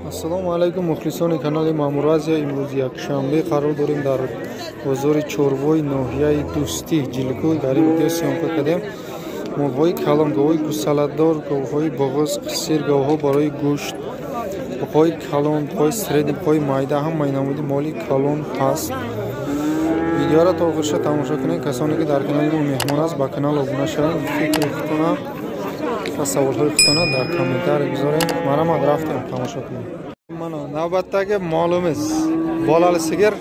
Ассалому алайкум мухлисони канали Мамуразия. Имрӯз якшанбе қарор дорем дар бозори Чорвои ноҳияи Дӯстӣ ҷилгӯй дар ин видео сёмка кардем. Молҳои калон, гавҳои гӯсаладор, гавҳои боғоз қисир, гавҳо барои гӯшт, буқҳои калон, буқҳои средни, буқҳои майда, ҳамаи намуди моли калон ҳаст. Видеоро то охирша тамошо кунед. Касоне ки дар канали мо меҳмон аст, ба канал обуна шавед. Фикри худтона ва саволҳои худтона дар комментария гузоред. Марамад рафтем тамошо кунед. Mana navbatdagi molimiz bolali sigir.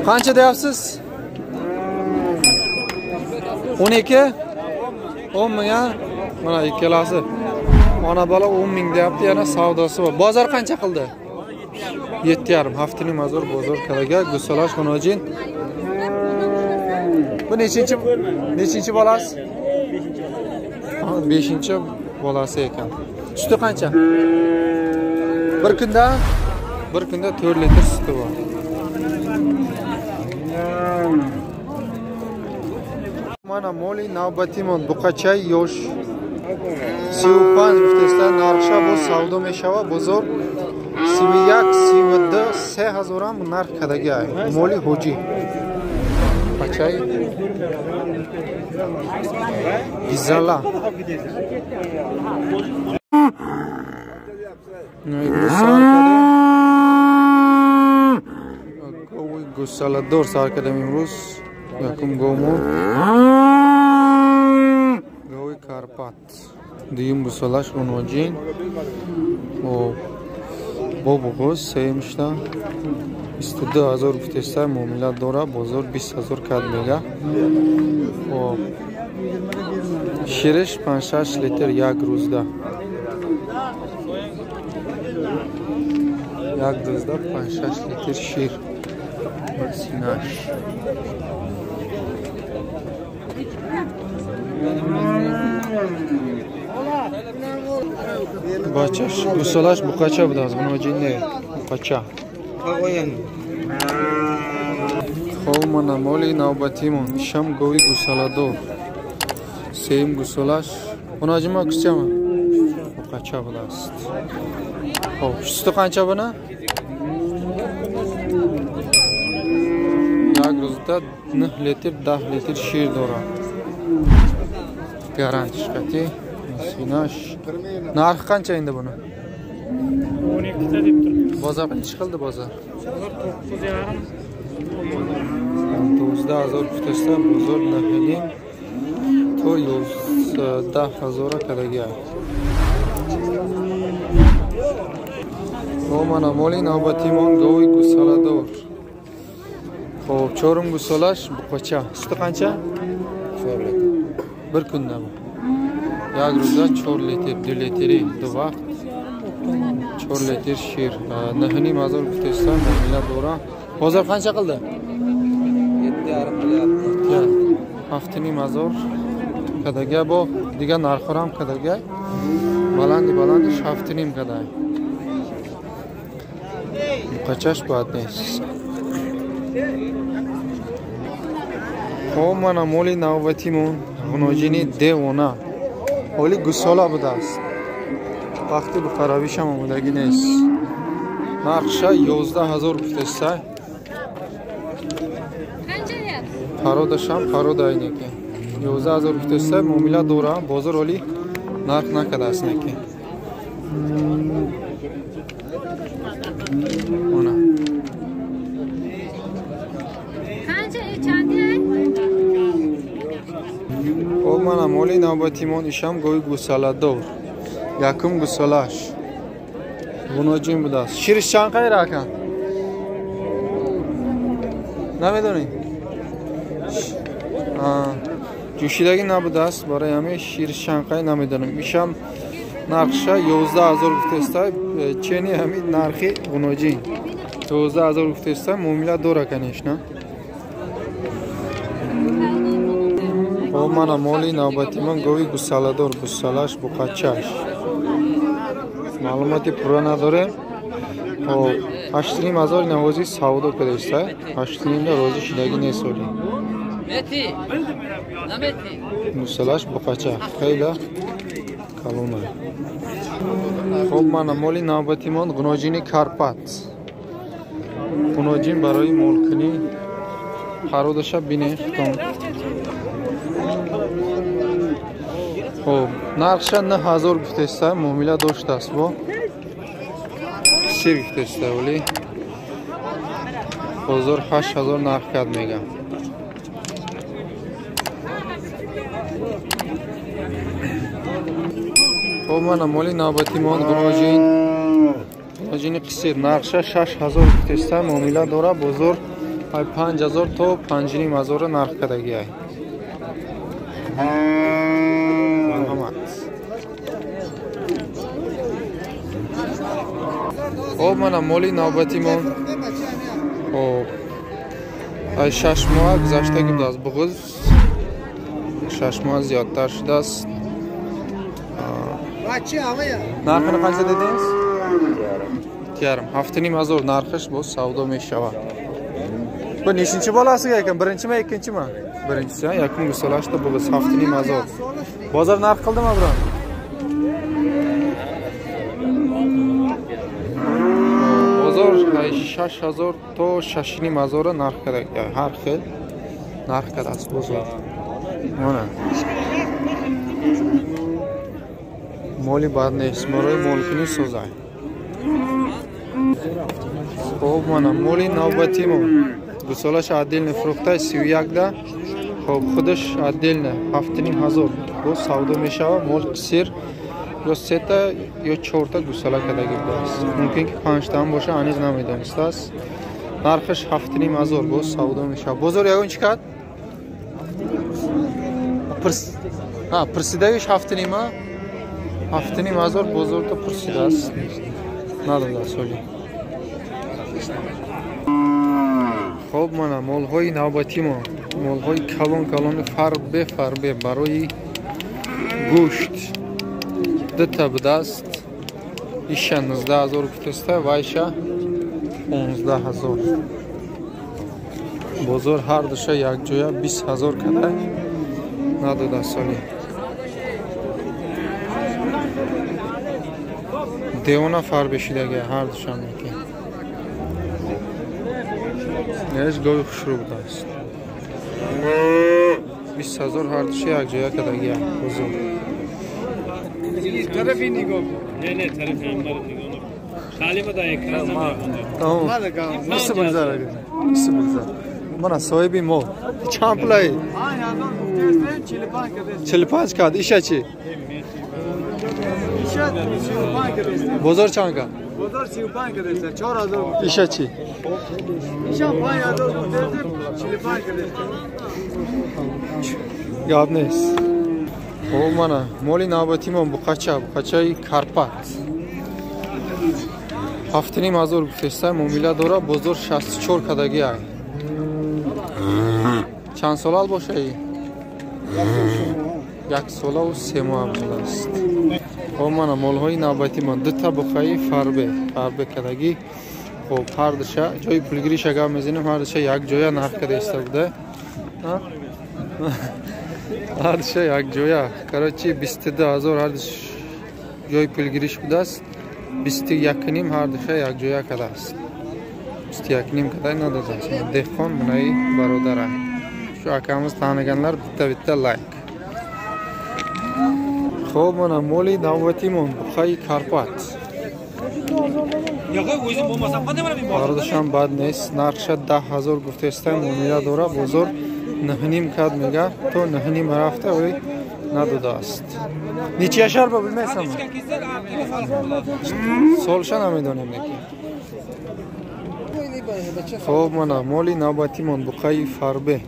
Qancha deyapsiz? 12? 10 ming ha? Mana ikkalasi. Ona bola 10 ming deyapti, yana savdosi bor. Bozor qancha qildi? 7,5 haftaning mazor bozor kalaga Gusalash xonojin. Bu nechinchi bolasi? 5-chi bolasi ekan. Suti qancha? Bir kunda 4 litr suti bor. Mana moli navbatimon buqachay yosh 35 viftesda narxsha bu savdo meshava bozor 31-32 3000 ham narx kadaga moli hoji buqachay izala Gussalador sarkadam imroz yakum gomor goy Karpat diyum gusalash onojin o bobogoz seymişta 22000 vitesda muomalat dora bozor 20000 kadmega o shirish 5-6 litr yak ruzda yak ruzda 5-6 litr shir Sinash. Bachash Gusalash buqacha budas buni jinne buqacha. Xo'p, mana moli navbatimon sham go'y Gusalador. Seyim Gusalash. Buni jima kuchama. Buqacha budas. Xo'p, suti qancha buni? Agruzda 9 litr 10 litr shir dora. Garant shkati. Sinash. Narxi qancha endi buni? 12 ta deb turibmiz. Bozor qancha chiqildi bozor? 9,5. 9000 vitesda bozor nahiling to 10000 kadaga. Mana moli navbatimon go'y Gusalador. Xo'p, chorum Gusalash buqacha. Suti qancha? 4 litr. Bir kunda bu. Yagruzda 4 litr, 2 litri vaqt. 4 litr shir. Nahini mazor vitesda muomalat dora. Bozor qancha qildi? 7,5 qilyapti. Haftaning mazor kadaga bu. Degan narxi ham kadaga. Balandi haftaning kadaga. Buqachash badnes. Xo'p, mana moli navbatimon xonojini devona. Oli Gusala budas. Vaqti bu qaravish ham omodagi nest. Narxsha 11000 vitesda. Qancha deyapsiz? Parodash ham paroda ayniki. 11000 vitesda muomalat dora, bozor oli narx nakadasniki. Mana mana moli navbatimon isham go'y Gusalador. Yakum Gusalash. Bunojin budas. Shirish chanqay rakan. Namedoni? Jushidagi nabudas borayami shirish chanqay namedonim. Isham narxsha 11000 vitesda cheni hamid narxi bunojin. 12000 vitesda muomalat dora kanishna. O mana moli navbatimon go'y Gusalador Gusalash buqachash. Ma'lumoti pura nadore. Xo'p, 8000 navozi savdo qilishsa, 8000 da rozi shidagi nesoli. Meti. Nameti. Gusalash buqacha. Xeyla kalona. خب من مالی نوبتیمان گناجینی کارپات گناجین برای مولکنی خرودش بینه خب نرخش 9000 گفته معامله داشته است با سیر گفته ولی بازار 8000 نرخ کرد میگم خب من مالی نوبتیمان گناجین قصیر نرخش 6000 گفته معامله داره بازار 5000 تا 5500 نرخ کردگی ای خب من مالی نوبتیمان خب 6 ماه گذشته گفته است بغض 6 ماه زیادتر شده است نرخ قنچه دیدین؟ تیارم 7500 نرخش باز سودا می شود با نیشینچی بالا است یکم برنچی ما یکنچی ما برنچی ها یکم گسلاش تا باز 7500 بازار نرخ کلدم ابرام بازار 6000 تا 6500 نرخ کرده هر خیل نرخ کرده است بازار مالی بعد نیست مروی مولکنی سوزای خب منم مالی نوبتی ما گسالش عدل نفروخته 31 ده خب خودش عدل نه 7500 باز سودا میشه مال سیر یا 3 تا یا 4 تا گساله کدگی است ممکن که 5 تا هم باشه هنوز نمیدونست است نرخش 7500 باز سودا میشه بازار یگون چقدر پرسیدهش 7500 بازار تا پرسیده است نداده سولی خب من مال های نوبتی ما مال های کلان فربه برای گوشت دتا بده است ایش 19000 گفته و ایش 15000 بازار هر دوشه یک جویا 20000 کده نداده سالی دیونا فر بشیدگی هر دوشم میکنه نیش گوی خوش رو بوده است 20000 هر دوشه یک جویا کدگی بزرگ طرفی نگاه نه طرفی هم نگاه خالی ما دا اکران نمی‌کنه nasıl بگذار من صاحبی مو چند پلای 45 کاد ایشا چی بازار چند کاد بازار 35 کده 4000 ایشا چی ایشا 5000 45 کده یاد نیست او من مولی نوبتی من بخچه کارپات 7500 گفته معامله داره بازار 64 کدگی ای چند سال باشه ای؟ 1 سال و 3 ماه بوده است خب من مال های نوبتی من 2 تا بخایی فربه کدگی خب هر دوشه جای پولگیری شگاه میزنیم هر دوشه یک جویا نرخ کده ایسته بوده هر دوشه یک جویا کراچی 22000 هر دوشه جای پولگیریش بوده است 21 نیم هر دوشه یک جویا کده است 21 نیم کده نداده است دهقان منایی برادر شو اکامز تانگانlar bitta لایک خب من مولی نوبتی من بخای کارپات باردشان بعد نیست نرخش 10000 گفته است معامله داره بازار 9.5 کد میگه تو 9.5 رفته ولی نداده است نیچه شهر با بلمیسم سالشان نمیدونیم نکی خب من مولی نوبتی من بخای فربه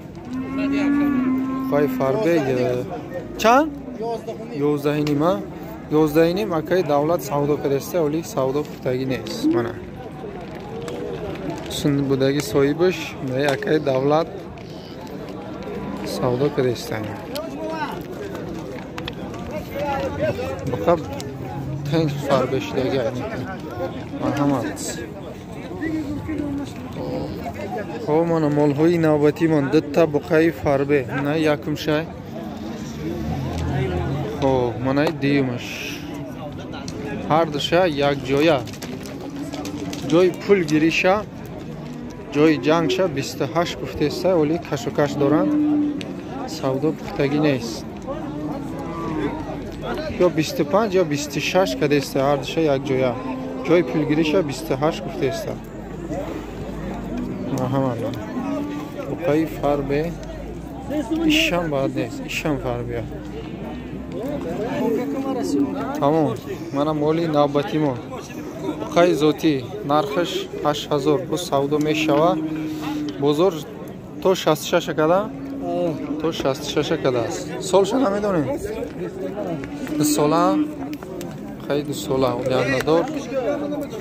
چند 11 نیم 11 نیم اکای دولت سودا کرده ولی سودا پختگی نیست من سن بودگی صاحبش نه اکای دولت سودا کرده بخب تنگ فربش دیگه مرحمت خب من مال های نوبتی من 2 تا بخای فربه نه یکم شای خب من دیمش ҳар душа якҷоя. ҷои пул гириша, ҷои ҷангша 28 гуфтеста, оли кашокаш доранд. Савдо пухтагӣ нест. ё 25 ё 26 кадеста, ҳар душа якҷоя. ҷои пулгириша 28 гуфтеста. Маҳамада. Буқаи фарбе. Ишам баъд нест, ишам фарбия. Тамом. Мана моли навбатимо. Буқаи зотӣ нархаш 8000 бо савдо мешава. Бозор то 66 када? То 66 када аст. Солша намедонем? 2 сола. Хай 2 сола. Оянадор.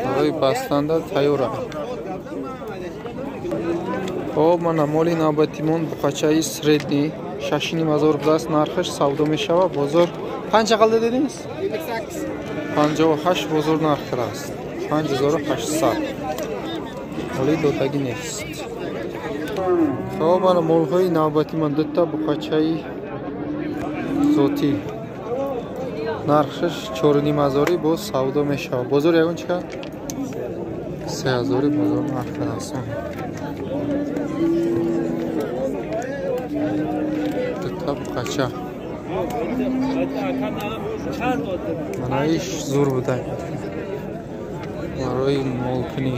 Барои бастанда тайёра. Хоб мана моли навбатимон буқачаи средни 6500 даст нархаш савдо мешава. Бозор қанча қалда дединgiz? 58 бозор нарх аст. 5800. Оли додагӣ нест. Хоб мана молҳои навбатимон дутта буқачаи зотӣ. Нархаш 4500 бо савдо мешава. Бозор ягон чиқа? 3000 бозор нарх аст. Дутта буқача. Манаиш зур буда. Барои молкунӣ.